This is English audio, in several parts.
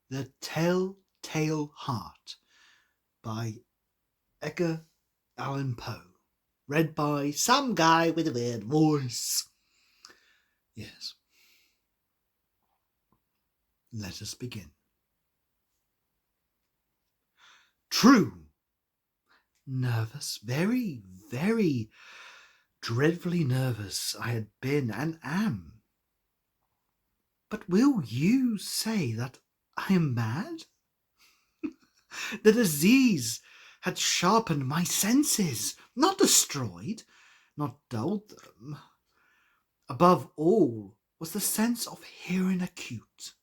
The Telltale Heart by Edgar Allan Poe. Read by some guy with a weird voice. Yes. Let us begin. True. Nervous, very, very dreadfully nervous I had been and am. But will you say that I am mad? The disease had sharpened my senses, not destroyed, not dulled them. Above all was the sense of hearing acute.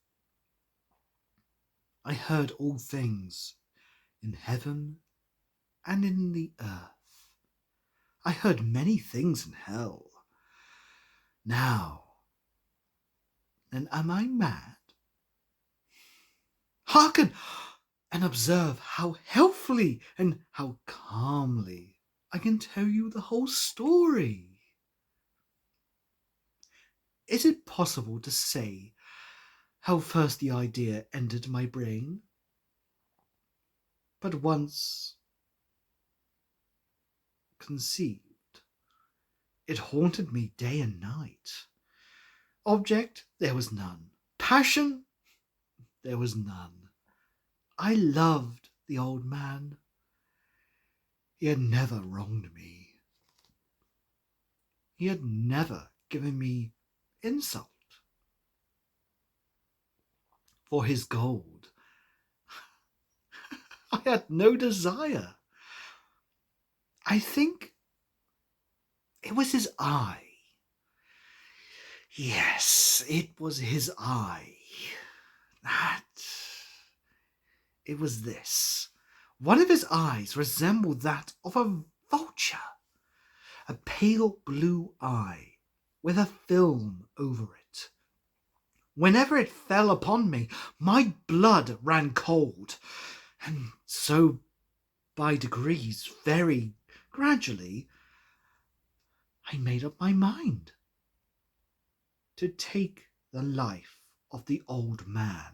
I heard all things in heaven and in the earth. I heard many things in hell. Now, then am I mad? Hearken and observe how healthfully and how calmly I can tell you the whole story. Is it possible to say how first the idea entered my brain? But once conceived, it haunted me day and night. Object, there was none. Passion, there was none. I loved the old man. He had never wronged me. He had never given me insult. For his gold, I had no desire. I think it was his eye. Yes, it was his eye. That. It was this. One of his eyes resembled that of a vulture, a pale blue eye with a film over it. Whenever it fell upon me, my blood ran cold, and so by degrees, very gradually, I made up my mind to take the life of the old man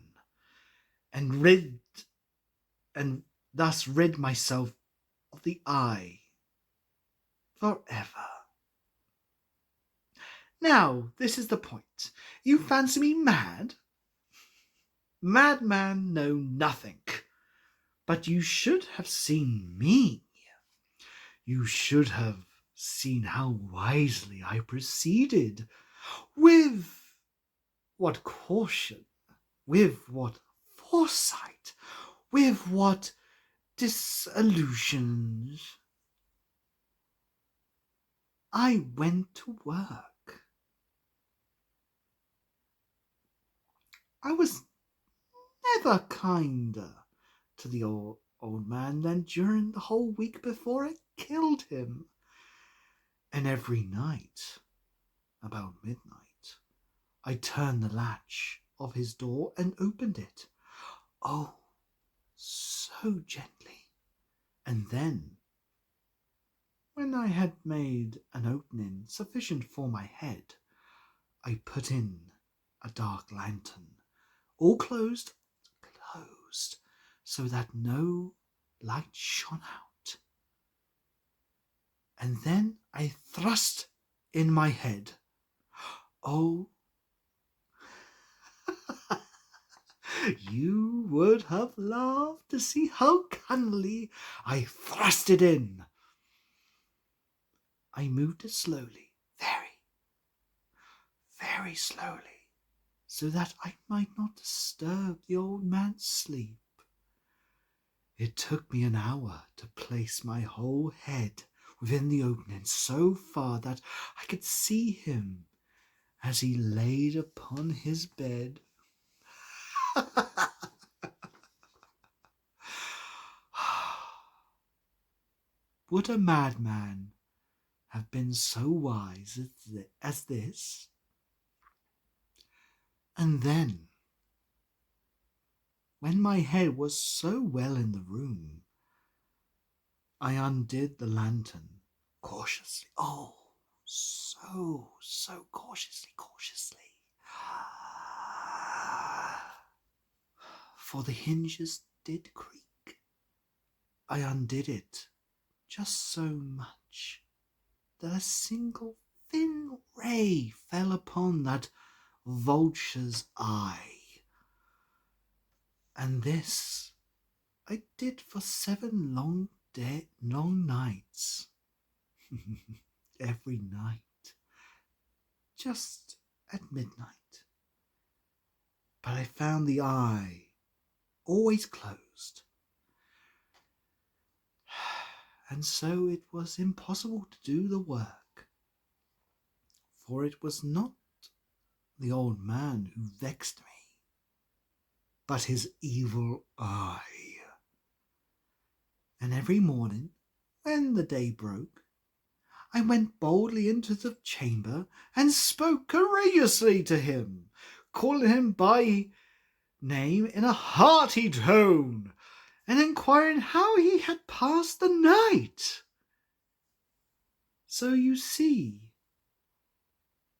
and thus rid myself of the eye forever. Now, this is the point. You fancy me mad? Madman know nothing. But you should have seen me. You should have seen how wisely I proceeded, with what caution, with what foresight, with what disillusions I went to work. I was never kinder to the old man than during the whole week before I killed him. And every night, about midnight, I turned the latch of his door and opened it. Oh, so gently. And then, when I had made an opening sufficient for my head, I put in a dark lantern, all closed, so that no light shone out. And then I thrust in my head. Oh, you would have laughed to see how cunningly I thrust it in. I moved it slowly, very, very slowly, so that I might not disturb the old man's sleep. It took me an hour to place my whole head within the opening so far that I could see him as he laid upon his bed. Would a madman have been so wise as this? And then, when my head was so well in the room, I undid the lantern cautiously. Oh, so cautiously. for the hinges did creak. I undid it just so much that a single thin ray fell upon that vulture's eye. And this I did for 7 long nights. Every night, just at midnight. But I found the eye always closed, and so it was impossible to do the work, for it was not the old man who vexed me, but his evil eye. And every morning, when the day broke, I went boldly into the chamber and spoke courageously to him, calling him by name in a hearty tone, and inquiring how he had passed the night. So you see,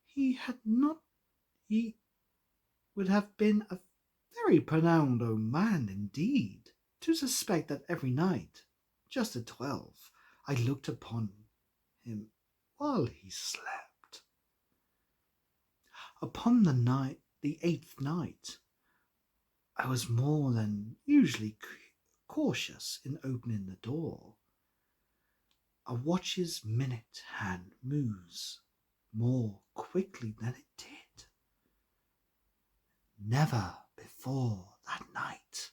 he would have been a very profound old man indeed, to suspect that every night, just at 12, I looked upon him while he slept. Upon the 8th night, I was more than usually cautious in opening the door. A watch's minute hand moves more quickly than it did. Never before that night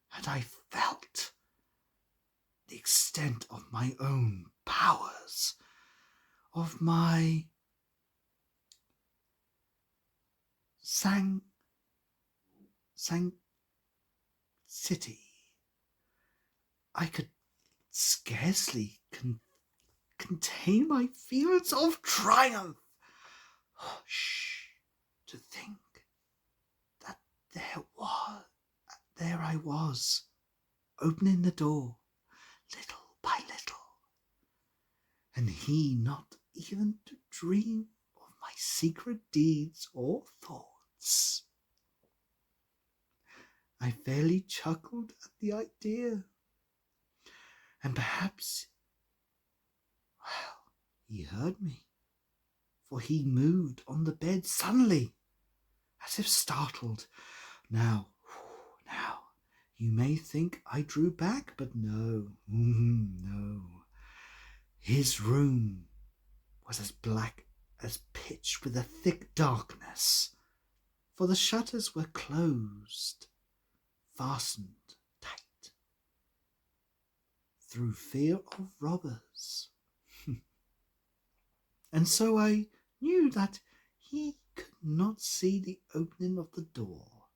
had I felt the extent of my own powers, of my sanctity. I could scarcely contain my feelings of triumph. Hush! To think that there I was, opening the door, little by little, and he not even to dream of my secret deeds or thoughts. I fairly chuckled at the idea, and perhaps, he heard me, for he moved on the bed suddenly, as if startled. Now, you may think I drew back, but no. His room was as black as pitch with a thick darkness, for the shutters were closed, fastened tight, through fear of robbers. And so I knew that he could not see the opening of the door,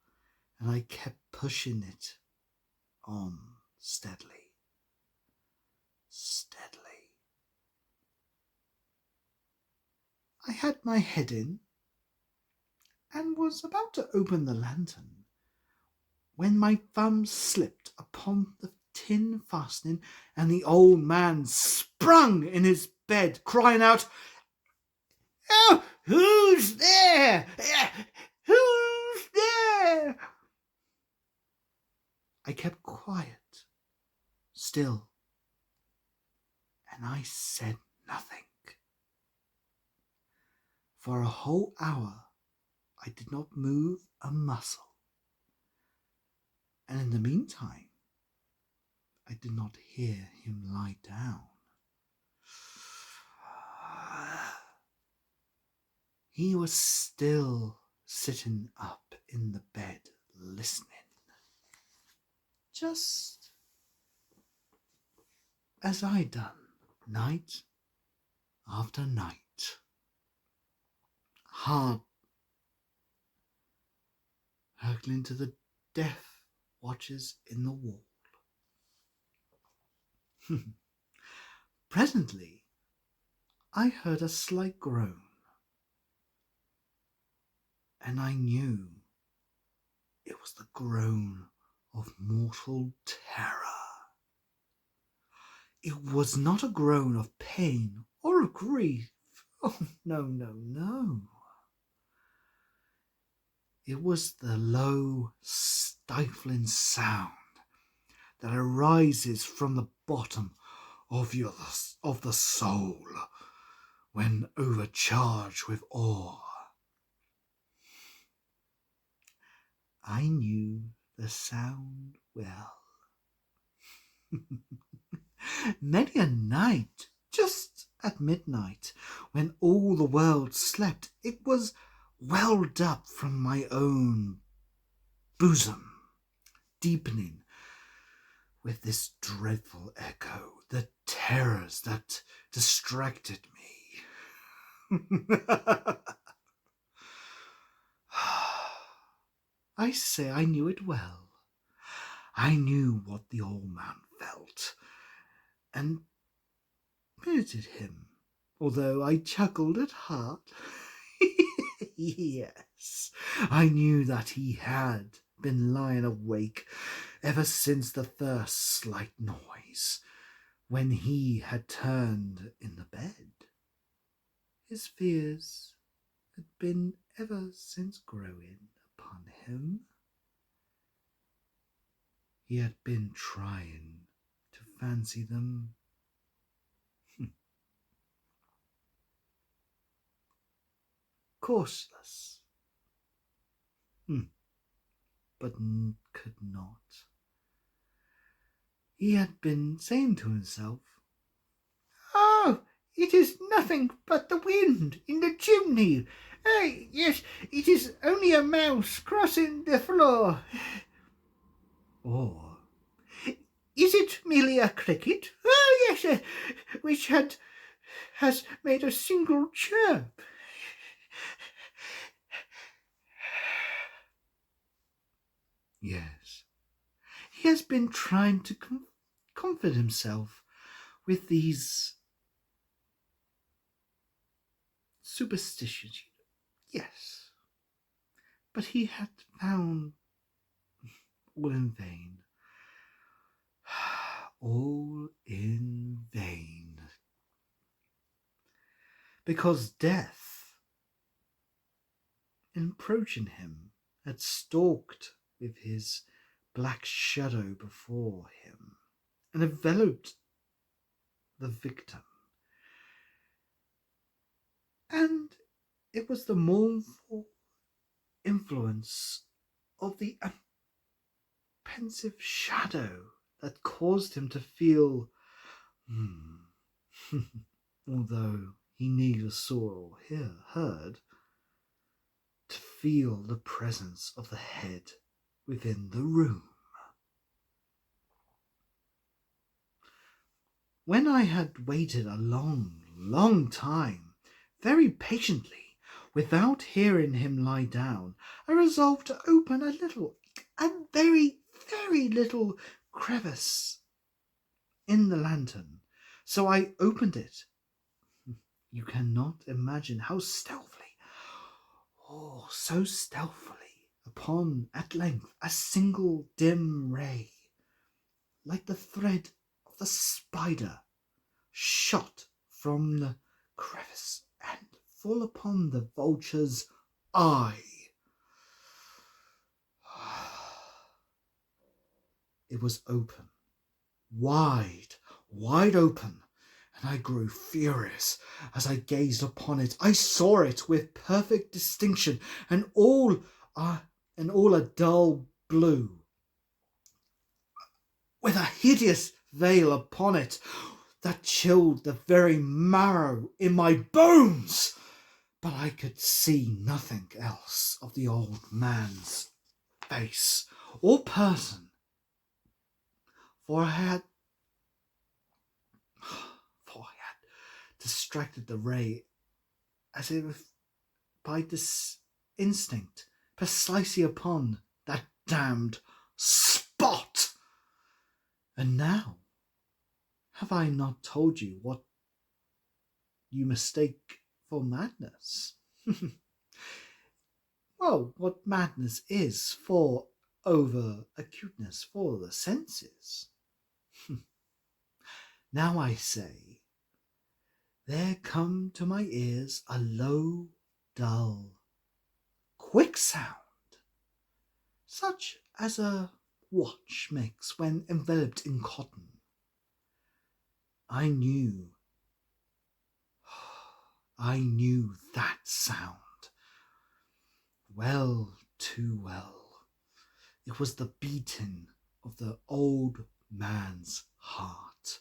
and I kept pushing it on steadily. I had my head in and was about to open the lantern when my thumb slipped upon the tin fastening, and the old man sprung in his bed, crying out, "Oh, who's there? Who's there?" I kept quiet, still, and I said nothing. For a whole hour I did not move a muscle, and in the meantime I did not hear him lie down. He was still sitting up in the bed listening, just as I'd done night after night. Hard, hurtling to the death watches in the wall. Presently, I heard a slight groan, and I knew it was the groan of mortal terror. It was not a groan of pain or of grief. Oh, no. It was the low, stifling sound that arises from the bottom of the soul when overcharged with awe. I knew the sound well. Many a night, just at midnight, when all the world slept, it was welled up from my own bosom, deepening with this dreadful echo the terrors that distracted me. I say I knew it well. I knew what the old man felt, and pitied him, although I chuckled at heart. Yes, I knew that he had been lying awake ever since the first slight noise, when he had turned in the bed. His fears had been ever since growing upon him. He had been trying to fancy them causeless, but could not. He had been saying to himself, "Oh, it is nothing but the wind in the chimney. Yes, it is only a mouse crossing the floor." Or, "Is it merely a cricket? Oh, yes, which has made a single chirp." Yes, he has been trying to comfort himself with these superstitions. Yes, but he had found all in vain. All in vain. Because death, in approaching him, had stalked with his black shadow before him and enveloped the victim. And it was the mournful influence of the pensive shadow that caused him to feel, although he neither saw or heard, to feel the presence of the head within the room. When I had waited a long time, very patiently, without hearing him lie down, I resolved to open a very little crevice in the lantern. So I opened it. You cannot imagine how stealthily, so stealthily, upon at length a single dim ray, like the thread of the spider, shot from the crevice and full upon the vulture's eye. It was open, wide open, and I grew furious as I gazed upon it. I saw it with perfect distinction, and all a dull blue, with a hideous veil upon it that chilled the very marrow in my bones. But I could see nothing else of the old man's face or person, for I had distracted the ray as if by this instinct precisely upon that damned spot. And now, have I not told you what you mistake for madness? Well, what madness is for over acuteness for the senses. Now I say, there come to my ears a low, dull, quick sound, such as a watch makes when enveloped in cotton. I knew that sound well, too well. It was the beating of the old man's heart.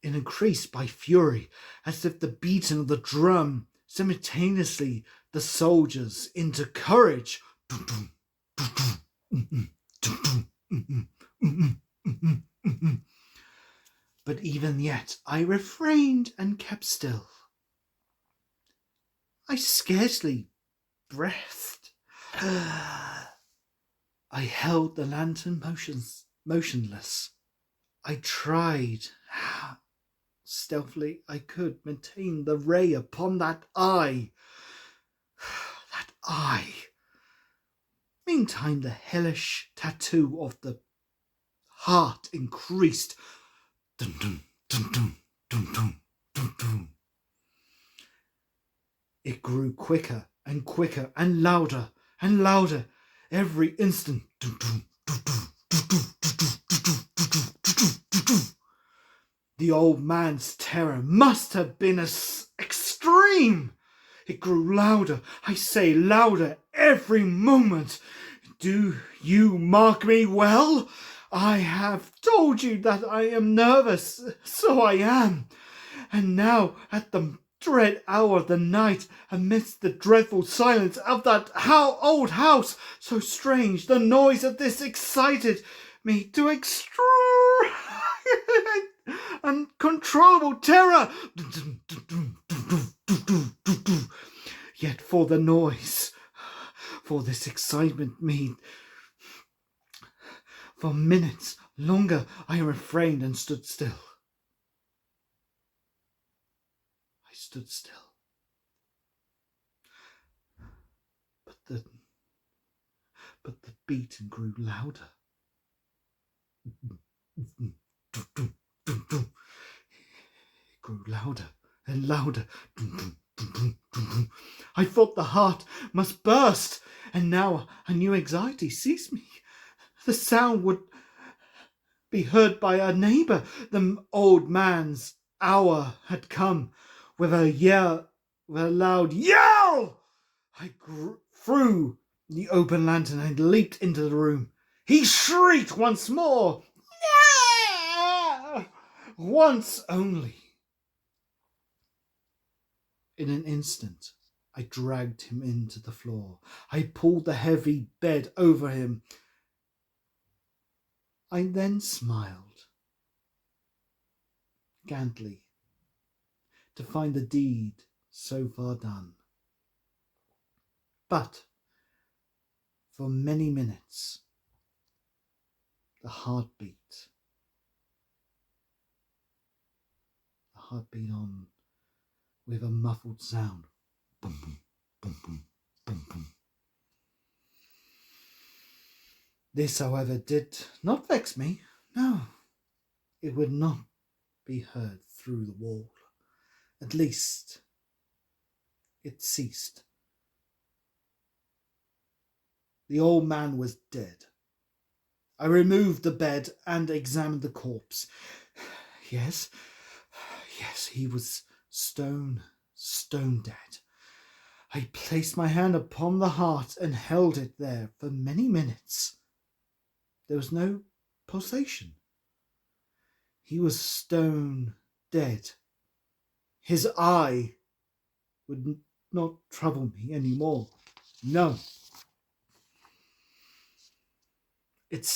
It increased by fury, as if the beating of the drum simultaneously the soldiers into courage. But even yet I refrained and kept still. I scarcely breathed. I held the lantern motionless. I tried how stealthily I could maintain the ray upon that eye. That eye. Meantime, the hellish tattoo of the heart increased. Dun, dun, dun, dun, dun, dun, dun, dun. It grew quicker and quicker and louder every instant. The old man's terror must have been extreme. It grew louder, I say louder, every moment. Do you mark me well? I have told you that I am nervous, so I am. And now, at the dread hour of the night, amidst the dreadful silence of that old house, so strange, the noise of this excited me to uncontrollable terror. Yet for the noise, for this excitement me, for minutes longer I refrained and stood still. I stood still. But the beating grew louder. It grew louder and louder. I thought the heart must burst, and now a new anxiety seized me. The sound would be heard by a neighbour. The old man's hour had come. With a loud yell, I threw the open lantern and leaped into the room. He shrieked once more. Once only. In an instant, I dragged him into the floor. I pulled the heavy bed over him. I then smiled, gallantly, to find the deed so far done. But for many minutes, the heart beat on with a muffled sound. Boom, boom, boom, boom, boom, boom. This, however, did not vex me. No, it would not be heard through the wall. At least, it ceased. The old man was dead. I removed the bed and examined the corpse. Yes, he was stone dead. I placed my hand upon the heart and held it there for many minutes. There was no pulsation. He was stone dead. His eye would not trouble me any more. No. If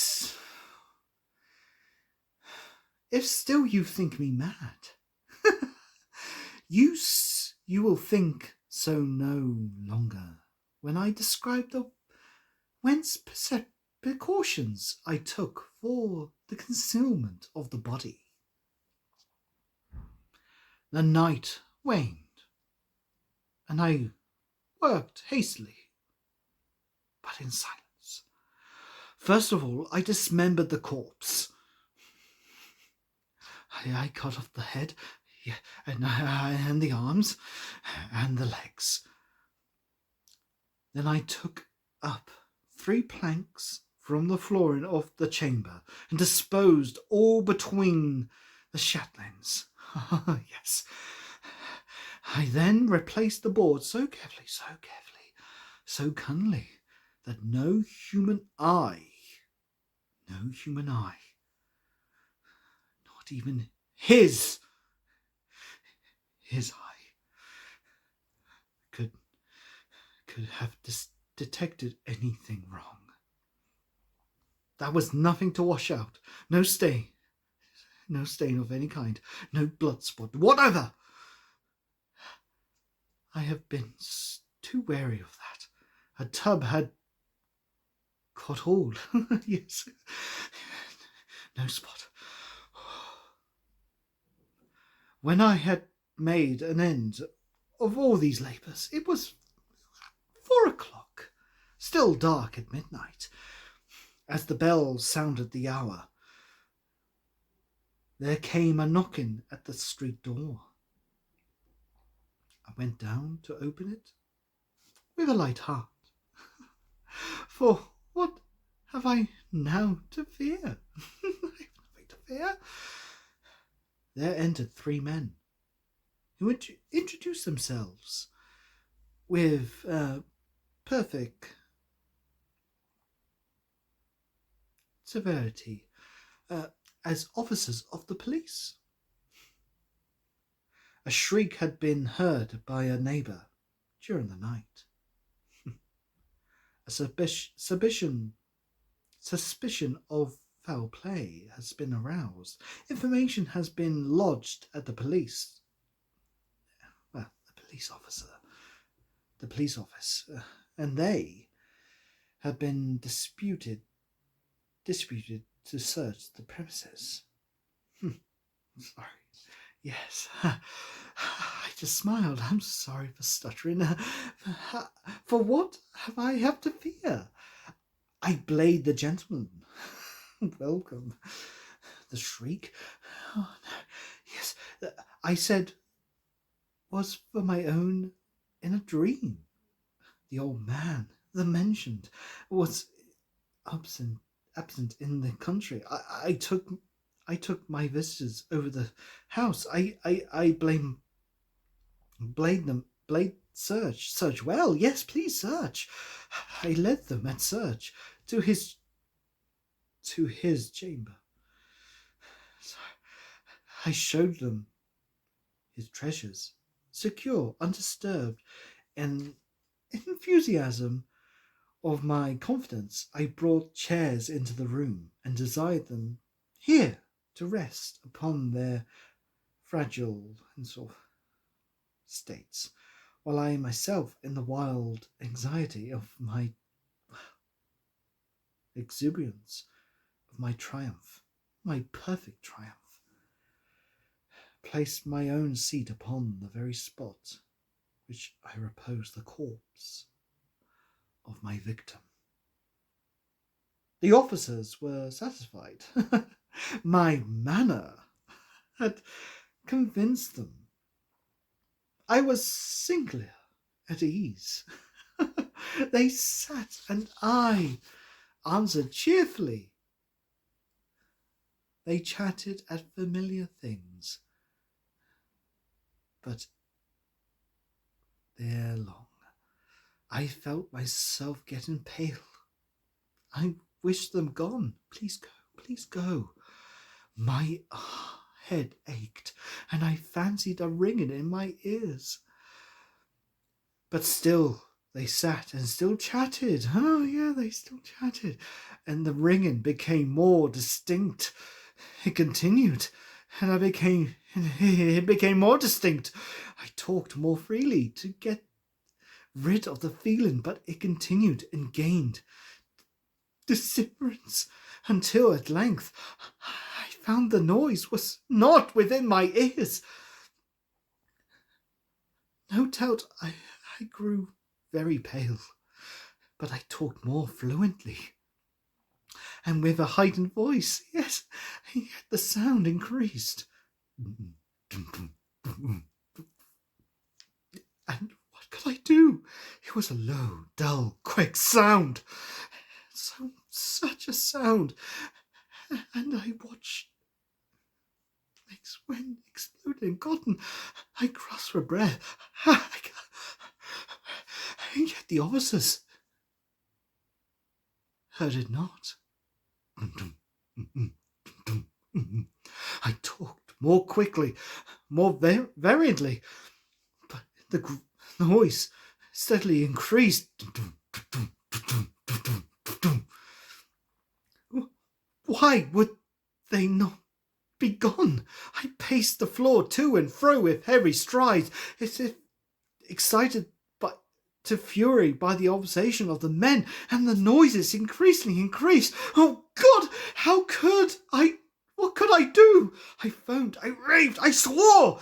still you think me mad, you will think so no longer when I describe the precautions I took for the concealment of the body. The night waned, and I worked hastily, but in silence. First of all, I dismembered the corpse. I cut off the head. Yeah, and the arms and the legs. Then I took up 3 planks from the flooring of the chamber and disposed all between the shatlins. Yes. I then replaced the board so carefully, so cunningly, that no human eye, not even his eye, could have detected anything wrong. There was nothing to wash out, no stain of any kind, no blood spot whatever. I have been too wary of that. A tub had caught hold. Yes, no spot. When I had made an end of all these labours, it was 4 o'clock, still dark at midnight. As the bell sounded the hour, there came a knocking at the street door. I went down to open it with a light heart. For what have I now to fear? I have nothing to fear. There entered 3 men who introduced themselves with perfect severity as officers of the police. A shriek had been heard by a neighbour during the night. A suspicion of foul play has been aroused. Information has been lodged at the police. Well, the police office, and they have been disputed to search the premises. Sorry. Yes. I just smiled. I'm sorry for stuttering. For what have I to fear? I blade the gentleman. Welcome. The shriek. Oh, no. Yes, I said was for my own in a dream. The old man, the mentioned, was absent in the country. I took my visitors over the house. I search. Well, yes, please search. I led them at search to his chamber. So I showed them his treasures, secure, undisturbed, and in enthusiasm of my confidence, I brought chairs into the room and desired them here to rest upon their fragile and sort of states, while I myself, in the wild anxiety of my exuberance, of my triumph, my perfect triumph, placed my own seat upon the very spot which I reposed the corpse of my victim. The officers were satisfied. My manner had convinced them. I was singularly at ease. They sat, and I answered cheerfully. They chatted at familiar things, but ere long I felt myself getting pale. I wished them gone. Please go, please go. My head ached, and I fancied a ringing in my ears. But still they sat and still chatted. Oh, yeah, they still chatted. And the ringing became more distinct. It continued, and it became more distinct. I talked more freely to get rid of the feeling, but it continued and gained disappearance until at length I found the noise was not within my ears. No doubt I grew very pale, but I talked more fluently and with a heightened voice. Yes, yet the sound increased. And what could I do? It was a low, dull, quick sound. Such a sound. And I watched when exploded in cotton. I grasped for breath. And yet the officers heard it not. I talked more quickly, more variantly, but the noise steadily increased. Why would they not be gone? I paced the floor to and fro with heavy strides, as if excited to fury by the observation of the men, and the noises increasingly increased. Oh God, how could I? What could I do? I foamed, I raved, I swore.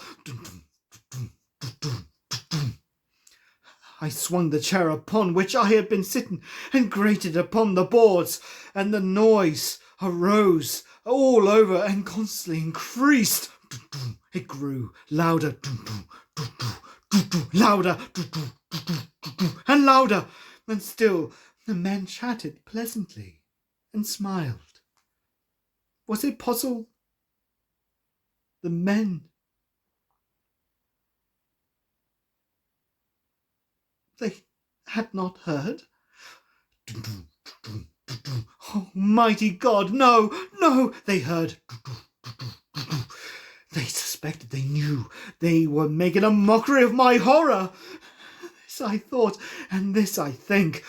I swung the chair upon which I had been sitting and grated upon the boards, and the noise arose all over and constantly increased. It grew louder, louder, and louder, and still the men chatted pleasantly and smiled. Was it possible the men they had not heard? Almighty God, no, they heard. They suspected, they knew, they were making a mockery of my horror. This I thought, and this I think.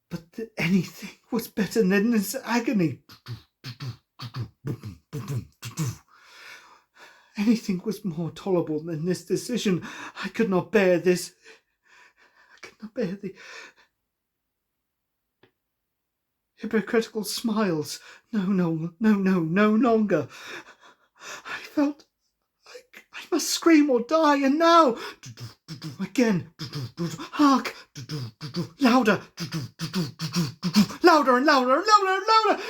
But anything was better than this agony. Anything was more tolerable than this decision. I could not bear this. I could not bear the hypocritical smiles. No longer. I felt I must scream or die, and now again, hark, louder, louder and louder and louder and louder.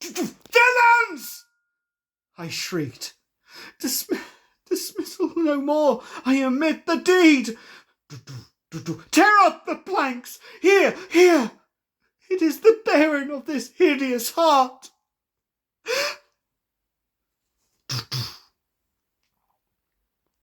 Villains! I shrieked. Dismissal no more. I admit the deed. Tear up the planks. Here. It is the bearing of this hideous heart.